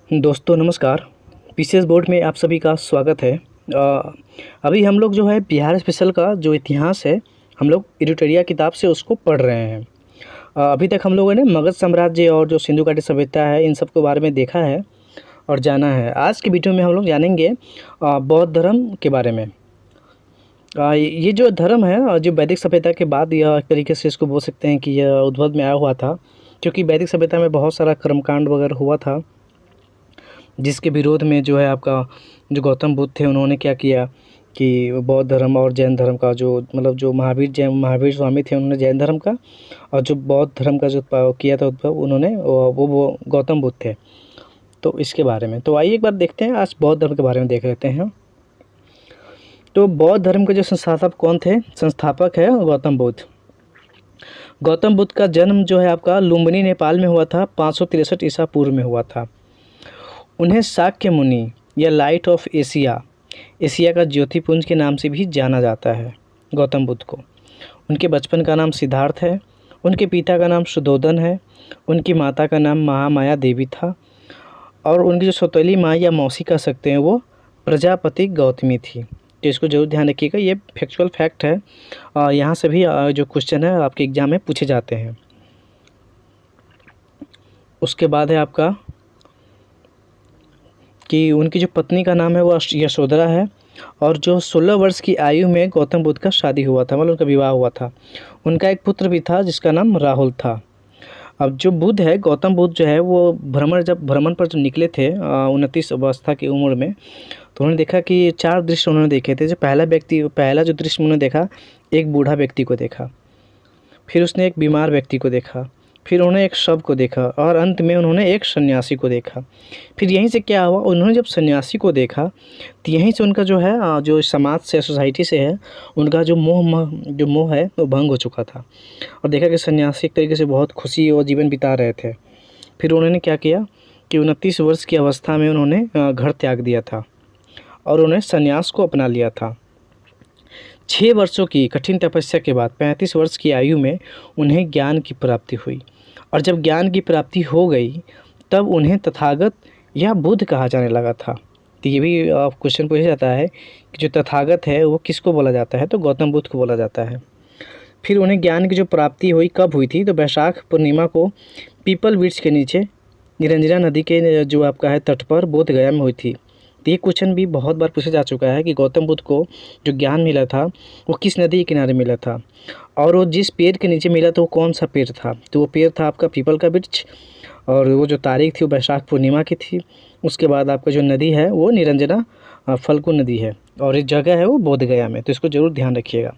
दोस्तों नमस्कार। PCS board में आप सभी का स्वागत है। अभी हम लोग जो है बिहार स्पेशल का जो इतिहास है हम लोग एडिटोरिया किताब से उसको पढ़ रहे हैं। अभी तक हम लोगों ने मगध साम्राज्य और जो सिंधु घाटी सभ्यता है इन सब के बारे में देखा है और जाना है। आज की वीडियो में हम लोग जानेंगे बौद्ध धर्म के बारे में। ये जो धर्म है जो वैदिक सभ्यता के बाद यह एक तरीके से इसको बोल सकते हैं कि यह उद्भव में आया हुआ था, क्योंकि वैदिक सभ्यता में बहुत सारा कर्मकांड वगैरह हुआ था जिसके विरोध में जो है आपका जो गौतम बुद्ध थे उन्होंने क्या किया कि बौद्ध धर्म और जैन धर्म का जो मतलब जो महावीर स्वामी थे उन्होंने जैन धर्म का, और जो बौद्ध धर्म का जो किया था उद्भव उन्होंने वो गौतम बुद्ध थे। तो इसके बारे में तो आइए एक बार देखते हैं, आज बौद्ध धर्म के बारे में देख लेते हैं। तो बौद्ध धर्म के जो संस्थापक कौन थे? संस्थापक है गौतम बुद्ध। गौतम बुद्ध का जन्म जो है आपका लुम्बिनी नेपाल में हुआ था, 563 ईसा पूर्व में हुआ था। उन्हें शाक्य मुनि या लाइट ऑफ एशिया, एशिया का ज्योतिपुंज के नाम से भी जाना जाता है गौतम बुद्ध को। उनके बचपन का नाम सिद्धार्थ है, उनके पिता का नाम सुधोधन है, उनकी माता का नाम महामाया देवी था, और उनकी जो सौतेली माँ या मौसी कह सकते हैं वो प्रजापति गौतमी थी। तो इसको जरूर ध्यान रखिएगा, ये फैक्चुअल फैक्ट है। यहाँ से भी जो क्वेश्चन है आपके एग्जाम में पूछे जाते हैं। उसके बाद है आपका कि उनकी जो पत्नी का नाम है वो यशोधरा है, और जो 16 वर्ष की आयु में गौतम बुद्ध का शादी हुआ था, मतलब उनका विवाह हुआ था। उनका एक पुत्र भी था जिसका नाम राहुल था। अब जो बुद्ध है, गौतम बुद्ध जो है वो भ्रमण पर जो निकले थे 29 अवस्था की उम्र में, तो उन्होंने देखा कि 4 दृश्य उन्होंने देखे थे। जो पहला जो दृश्य उन्होंने देखा, एक बूढ़ा व्यक्ति को देखा, फिर उसने एक बीमार व्यक्ति को देखा, फिर उन्होंने एक शव को देखा, और अंत में उन्होंने एक सन्यासी को देखा। फिर यहीं से क्या हुआ, उन्होंने जब सन्यासी को देखा तो यहीं से उनका जो है जो समाज से, सोसाइटी से है, उनका जो मोह है वो भंग हो चुका था। और देखा कि सन्यासी एक तरीके से बहुत खुशी और जीवन बिता रहे थे। फिर उन्होंने क्या किया कि 29 वर्ष की अवस्था में उन्होंने घर त्याग दिया था और उन्होंने सन्यास को अपना लिया था। 6 वर्षों की कठिन तपस्या के बाद 35 वर्ष की आयु में उन्हें ज्ञान की प्राप्ति हुई, और जब ज्ञान की प्राप्ति हो गई तब उन्हें तथागत या बुद्ध कहा जाने लगा था। तो ये भी क्वेश्चन पूछा जाता है कि जो तथागत है वो किसको बोला जाता है? तो गौतम बुद्ध को बोला जाता है। फिर उन्हें ज्ञान की जो प्राप्ति हुई कब हुई थी? तो वैशाख पूर्णिमा को पीपल वृक्ष के नीचे निरंजना नदी के जो आपका है तट पर बोध गया में हुई थी। तो ये क्वेश्चन भी बहुत बार पूछा जा चुका है कि गौतम बुद्ध को जो ज्ञान मिला था वो किस नदी के किनारे मिला था, और वो जिस पेड़ के नीचे मिला था वो कौन सा पेड़ था? तो वो पेड़ था आपका पीपल का वृक्ष, और वो जो तारीख थी वो वैशाख पूर्णिमा की थी। उसके बाद आपका जो नदी है वो निरंजना फल्गु नदी है, और एक जगह है वो बोध गया में। तो इसको ज़रूर ध्यान रखिएगा।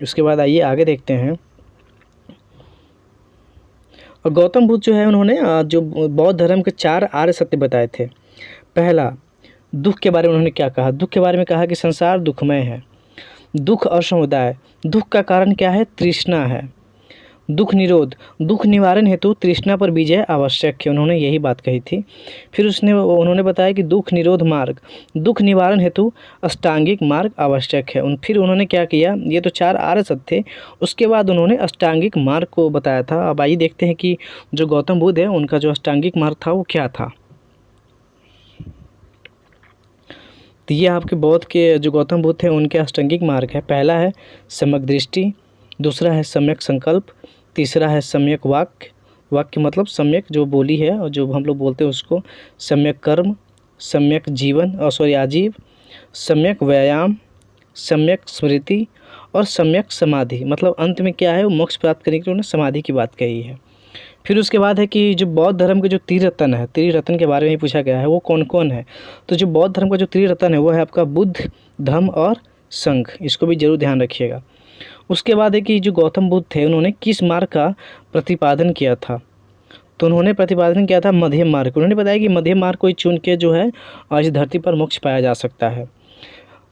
उसके बाद आइए आगे देखते हैं। और गौतम बुद्ध जो है उन्होंने जो बौद्ध धर्म के 4 आर्य सत्य बताए थे। पहला, दुख के बारे में उन्होंने क्या कहा? दुख के बारे में कहा कि संसार दुखमय है, दुख और समुदाय। दुख का कारण क्या है? तृष्णा है। दुख निरोध, दुख निवारण हेतु तृष्णा पर विजय आवश्यक है, उन्होंने यही बात कही थी। फिर उन्होंने बताया कि दुख निरोध मार्ग, दुख निवारण हेतु अष्टांगिक मार्ग आवश्यक है। फिर उन्होंने क्या किया? ये तो 4 आर्य सत्य थे, उसके बाद उन्होंने अष्टांगिक मार्ग को बताया था। अब आइए देखते हैं कि जो गौतम बुद्ध है उनका जो अष्टांगिक मार्ग था वो क्या था। तो ये आपके बौद्ध के जो गौतम बुद्ध हैं उनके अष्टांगिक मार्ग है। पहला है सम्यक दृष्टि, दूसरा है सम्यक संकल्प, तीसरा है सम्यक वाक्य, वाक्य मतलब सम्यक जो बोली है और जो हम लोग बोलते हैं उसको, सम्यक कर्म, सम्यक जीवन आजीव, सम्यक व्यायाम, सम्यक स्मृति, और सम्यक समाधि। मतलब अंत में क्या है, वो मोक्ष प्राप्त करने के लिए उन्होंने समाधि की बात कही है। फिर उसके बाद है कि जो बौद्ध धर्म के जो त्रिरत्न है, त्रिरत्न के बारे में पूछा गया है, वो कौन कौन है? तो जो बौद्ध धर्म का जो त्रिरत्न है वो है आपका बुद्ध, धम्म और संघ। इसको भी जरूर ध्यान रखिएगा। उसके बाद है कि जो गौतम बुद्ध थे उन्होंने किस मार्ग का प्रतिपादन किया था? तो उन्होंने प्रतिपादन किया था मध्यम मार्ग। उन्होंने बताया कि मध्यम मार्ग को चुन के जो है इस धरती पर मोक्ष पाया जा सकता है।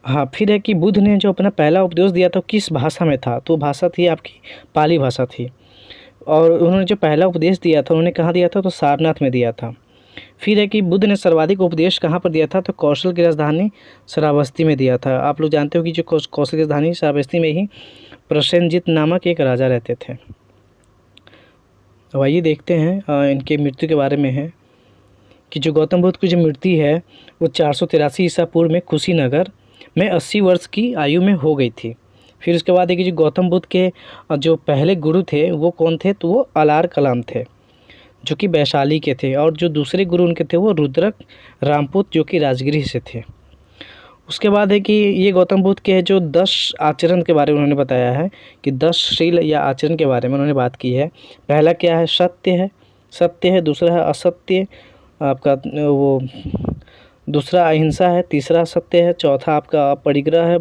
हाँ, फिर है कि बुद्ध ने जो अपना पहला उपदेश दिया था किस भाषा में था? तो भाषा थी आपकी पाली भाषा थी। और उन्होंने जो पहला उपदेश दिया था उन्होंने कहाँ दिया था? तो सारनाथ में दिया था। फिर है कि बुद्ध ने सर्वाधिक उपदेश कहाँ पर दिया था? तो कौशल की राजधानी श्रावस्ती में दिया था। आप लोग जानते हो कि जो कौशल की राजधानी श्रावस्ती में ही प्रसेनजित नामक एक राजा रहते थे। अब आइए देखते हैं इनके मृत्यु के बारे में है कि जो गौतम बुद्ध की जो मृत्यु है वो 483 ईसा पूर्व में कुशीनगर में 80 वर्ष की आयु में हो गई थी। फिर उसके बाद है कि जो गौतम बुद्ध के जो पहले गुरु थे वो कौन थे, तो वो अलार कलाम थे जो कि वैशाली के थे, और जो दूसरे गुरु उनके थे वो रुद्रक रामपुत जो कि राजगीर से थे। उसके बाद है कि ये गौतम बुद्ध के जो 10 आचरण के बारे में उन्होंने बताया है कि 10 शील या आचरण के बारे में उन्होंने बात की है। पहला क्या है, सत्य है। दूसरा है असत्य, आपका वो दूसरा अहिंसा है। तीसरा सत्य है। चौथा आपका परिग्रह है।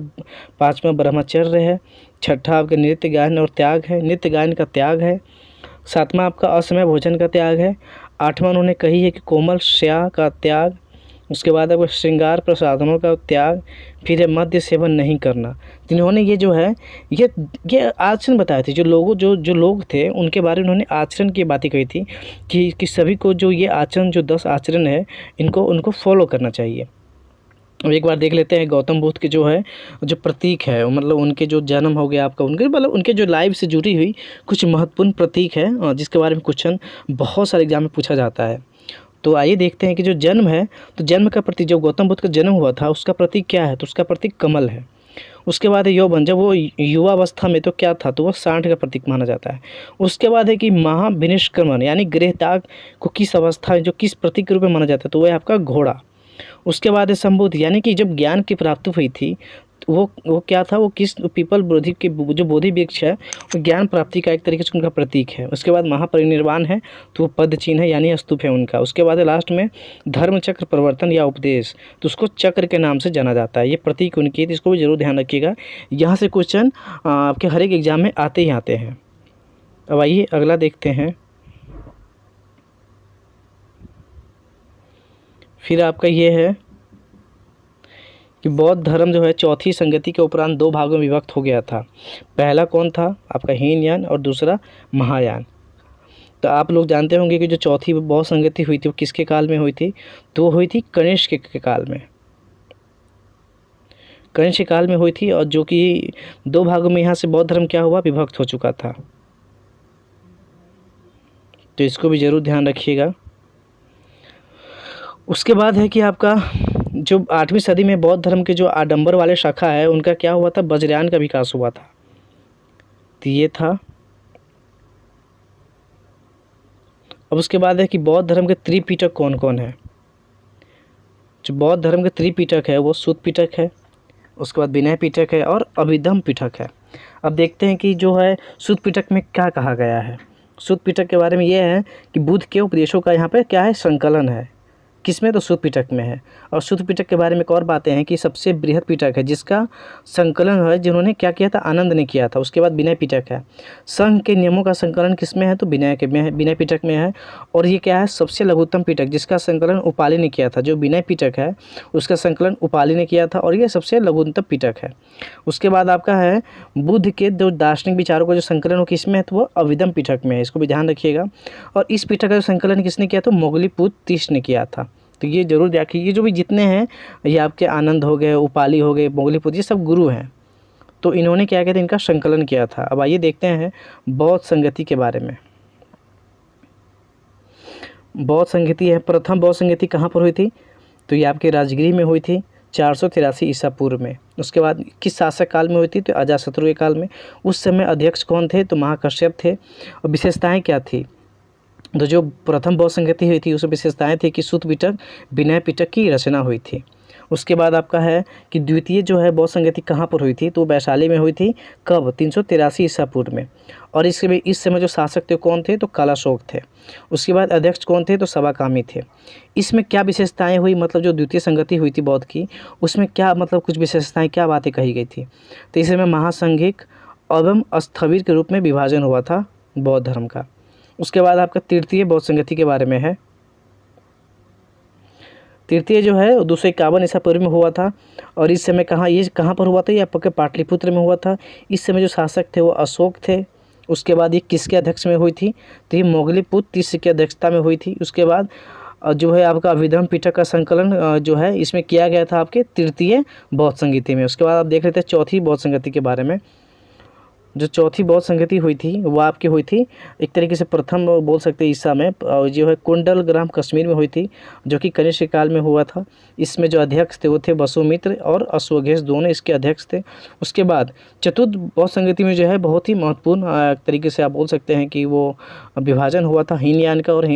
पांचवा ब्रह्मचर्य है। छठा आपका नित्य गायन और त्याग है, नित्य गायन का त्याग है। सातवां आपका असमय भोजन का त्याग है। आठवां उन्होंने कही है कि कोमल स्या का त्याग। उसके बाद आपको श्रृंगार प्रसाधनों का त्याग। फिर है मद्य सेवन नहीं करना। तो इन्होंने ये जो है ये आचरण बताए थे। जो लोग थे उनके बारे में उन्होंने आचरण की बातें कही थी कि सभी को जो ये आचरण, जो 10 आचरण है, उनको फॉलो करना चाहिए। अब एक बार देख लेते हैं गौतम बुद्ध के जो है जो प्रतीक है, मतलब उनके जो जन्म हो गया आपका, उनके मतलब उनके जो लाइफ से जुड़ी हुई कुछ महत्वपूर्ण प्रतीक है जिसके बारे में क्वेश्चन बहुत सारे एग्जाम में पूछा जाता है। तो आइए देखते हैं कि जो जन्म है, तो जन्म का प्रतीक, जब गौतम बुद्ध का जन्म हुआ था उसका प्रतीक क्या है, तो उसका प्रतीक कमल है। उसके बाद है यौवन, जब वो युवावस्था में तो क्या था, तो वो सांड का प्रतीक माना जाता है। उसके बाद है कि महाविनिष्क्रमण यानी गृह त्याग को किस अवस्था में, जो किस प्रतीक के रूप में माना जाता है, तो वह है आपका घोड़ा। उसके बाद है संबोधि, यानी कि जब ज्ञान की प्राप्ति हुई थी तो वो क्या था, वो किस पीपल बोधि के जो बोधि वृक्ष है वो ज्ञान प्राप्ति का एक तरीके से उनका प्रतीक है। उसके बाद महापरिनिर्वाण है, तो वो पद चिन्ह है यानी स्तूप है उनका। उसके बाद है लास्ट में धर्म चक्र प्रवर्तन या उपदेश, तो उसको चक्र के नाम से जाना जाता है। ये प्रतीक उनकी है, तो इसको भी जरूर ध्यान रखिएगा। यहाँ से क्वेश्चन आपके हर एक एग्जाम में आते ही आते हैं। अब आइए अगला देखते हैं। फिर आपका ये है कि बौद्ध धर्म जो है चौथी संगति के उपरांत 2 भागों में विभक्त हो गया था। पहला कौन था, आपका हीनयान, और दूसरा महायान। तो आप लोग जानते होंगे कि जो चौथी बौद्ध संगति हुई थी वो किसके काल में हुई थी, तो वो हुई थी कनिष्क के काल में। कनिष्क के काल में हुई थी, और जो कि 2 भागों में यहाँ से बौद्ध धर्म क्या हुआ, विभक्त हो चुका था। तो इसको भी जरूर ध्यान रखिएगा। उसके बाद है कि आपका जो 8वीं सदी में बौद्ध धर्म के जो आडंबर वाले शाखा है उनका क्या हुआ था, वज्रयान का विकास हुआ था। तो ये था। अब उसके बाद है कि बौद्ध धर्म के त्रिपिटक कौन कौन है। जो बौद्ध धर्म के त्रिपिटक है वो सुत्त पिटक है, उसके बाद विनय पिटक है और अभिधम्म पिटक है। अब देखते हैं कि जो है सुत्त पिटक में क्या कहा गया है। सुत्त पिटक के बारे में ये है कि बुद्ध के उपदेशों का यहाँ पे क्या है, संकलन है। किसमें, तो सुत्त पिटक में है। और सुत्त पिटक के बारे में एक और बातें हैं कि सबसे बृहद पिटक है जिसका संकलन है, जिन्होंने क्या किया था, आनंद ने किया था। उसके बाद विनय पिटक है। संघ के नियमों का संकलन किसमें है, तो विनय के में है, विनय पिटक में है। और ये क्या है, सबसे लघुत्तम पिटक जिसका संकलन उपाली ने किया था। जो विनय पिटक है उसका संकलन उपाली ने किया था, और ये सबसे लघुत्तम पिटक है। उसके बाद आपका है बुद्ध के जो दार्शनिक विचारों का जो संकलन वो किसमें है, तो वो अभिधम्म पिटक में है। इसको भी ध्यान रखिएगा। और इस पिटक का जो संकलन किसने किया, तो मोगलीपुत्र तीस ने किया था। तो ये जरूर देखिए, ये जो भी जितने हैं ये आपके आनंद हो गए, उपाली हो गए, मोगलीपुत्र, ये सब गुरु हैं। तो इन्होंने क्या किया था, इनका संकलन किया था। अब आइए देखते हैं बौद्ध संगति के बारे में। बौद्ध संगति है, प्रथम बौद्ध संगति कहाँ पर हुई थी, तो ये आपके राजगीर में हुई थी 483 ईसा पूर्व में। उसके बाद किस शासक काल में हुई थी, तो अजातशत्रु के काल में। उस समय अध्यक्ष कौन थे, तो महाकश्यप थे। और विशेषताएँ क्या थी, तो जो प्रथम बौद्ध संगति हुई थी उसमें विशेषताएँ थी कि सुत्त पिटक विनय पिटक की रचना हुई थी। उसके बाद आपका है कि द्वितीय जो है बौद्ध संगति कहाँ पर हुई थी, तो वैशाली में हुई थी। कब, 383 ईसा पूर्व में। और इस समय जो शासक थे कौन थे, तो कालाशोक थे। उसके बाद अध्यक्ष कौन थे, तो सवाकामी थे। इसमें क्या विशेषताएँ हुई, मतलब जो द्वितीय संगति हुई थी बौद्ध की, उसमें क्या मतलब कुछ विशेषताएँ, क्या बातें कही गई थी। तो इसमें महासंघिक एवं स्थविर के रूप में विभाजन हुआ था बौद्ध धर्म का। उसके बाद आपका तृतीय बौद्ध संगति के बारे में है। तृतीय जो है 251 ईसा पूर्व में हुआ था। और इस समय कहाँ पर हुआ था, ये आपके पाटलिपुत्र में हुआ था। इस समय जो शासक थे वो अशोक थे। उसके बाद ये किसके अध्यक्ष में हुई थी, तो ये मोगलीपुत्र तीस की अध्यक्षता में हुई थी। उसके बाद जो है आपका अभिधम्म पिटक का संकलन जो है इसमें किया गया था आपके तृतीय बौद्ध संगति में। उसके बाद आप देख लेते हैं चौथी बौद्ध संगति के बारे में। जो चौथी बौद्ध संगति हुई थी वो आपकी हुई थी एक तरीके से प्रथम बोल सकते हैं ईसा में, जो है कुंडलग्राम कश्मीर में हुई थी, जो कि कनिष्क काल में हुआ था। इसमें जो अध्यक्ष थे वो थे वसुमित्र और अश्वघोष, दोनों इसके अध्यक्ष थे। उसके बाद चतुर्थ बौद्ध संगति में जो है बहुत ही महत्वपूर्ण तरीके से आप बोल सकते हैं कि वो विभाजन हुआ था, हीनयान का और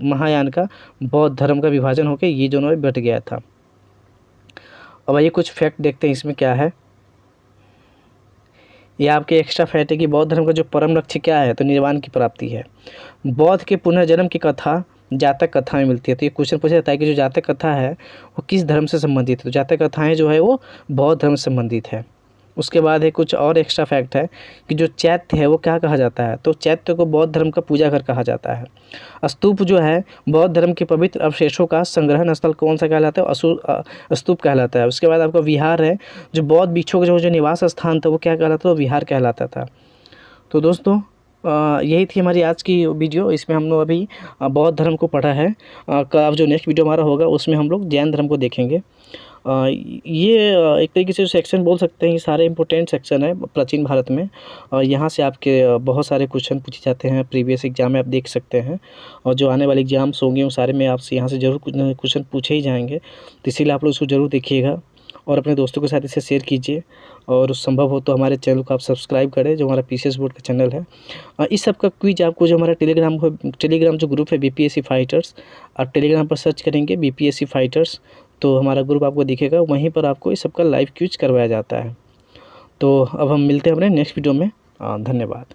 महायान का, बौद्ध धर्म का विभाजन होकर ये दोनों बट गया था। अब आइए कुछ फैक्ट देखते हैं इसमें क्या है। ये आपके एक्स्ट्रा फैक्ट है कि बौद्ध धर्म का जो परम लक्ष्य क्या है, तो निर्वाण की प्राप्ति है। बौद्ध के पुनर्जन्म की कथा जातक कथा में मिलती है। तो ये क्वेश्चन पूछा जाता है कि जो जातक कथा है वो किस धर्म से संबंधित है, तो जातक कथाएं जो है वो बौद्ध धर्म से संबंधित है। उसके बाद है कुछ और एक्स्ट्रा फैक्ट है कि जो चैत्य है वो क्या कहा जाता है, तो चैत्य को बौद्ध धर्म का पूजा घर कहा जाता है। स्तूप जो है बौद्ध धर्म के पवित्र अवशेषों का संग्रहण स्थल कौन सा कहलाता है, स्तूप कहलाता है। उसके बाद आपका विहार है, जो बौद्ध भिक्षुओं का जो निवास स्थान था वो क्या कहलाता था, विहार कहलाता था। तो दोस्तों यही थी हमारी आज की वीडियो। इसमें हम लोग अभी बौद्ध धर्म को पढ़ा है। अब जो नेक्स्ट वीडियो हमारा होगा उसमें हम लोग जैन धर्म को देखेंगे। ये एक तरीके से सेक्शन बोल सकते हैं, ये सारे इंपॉर्टेंट सेक्शन है प्राचीन भारत में। यहाँ से आपके बहुत सारे क्वेश्चन पूछे जाते हैं, प्रीवियस एग्जाम में आप देख सकते हैं, और जो आने वाले एग्जाम्स होंगे उन सारे में आपसे यहाँ से ज़रूर क्वेश्चन पूछे ही जाएंगे। तो इसीलिए आप लोग इसको ज़रूर देखिएगा और अपने दोस्तों के साथ इसे शेयर कीजिए, और संभव हो तो हमारे चैनल को आप सब्सक्राइब करें, जो हमारा पीसीएस बोर्ड का चैनल है। इस सब का क्विज आपको जो हमारा टेलीग्राम जो ग्रुप है बीपीएससी फाइटर्स, आप टेलीग्राम पर सर्च करेंगे बीपीएससी फाइटर्स, तो हमारा ग्रुप आपको दिखेगा, वहीं पर आपको इस सब का लाइव क्विज करवाया जाता है। तो अब हम मिलते हैं अपने नेक्स्ट वीडियो में। धन्यवाद।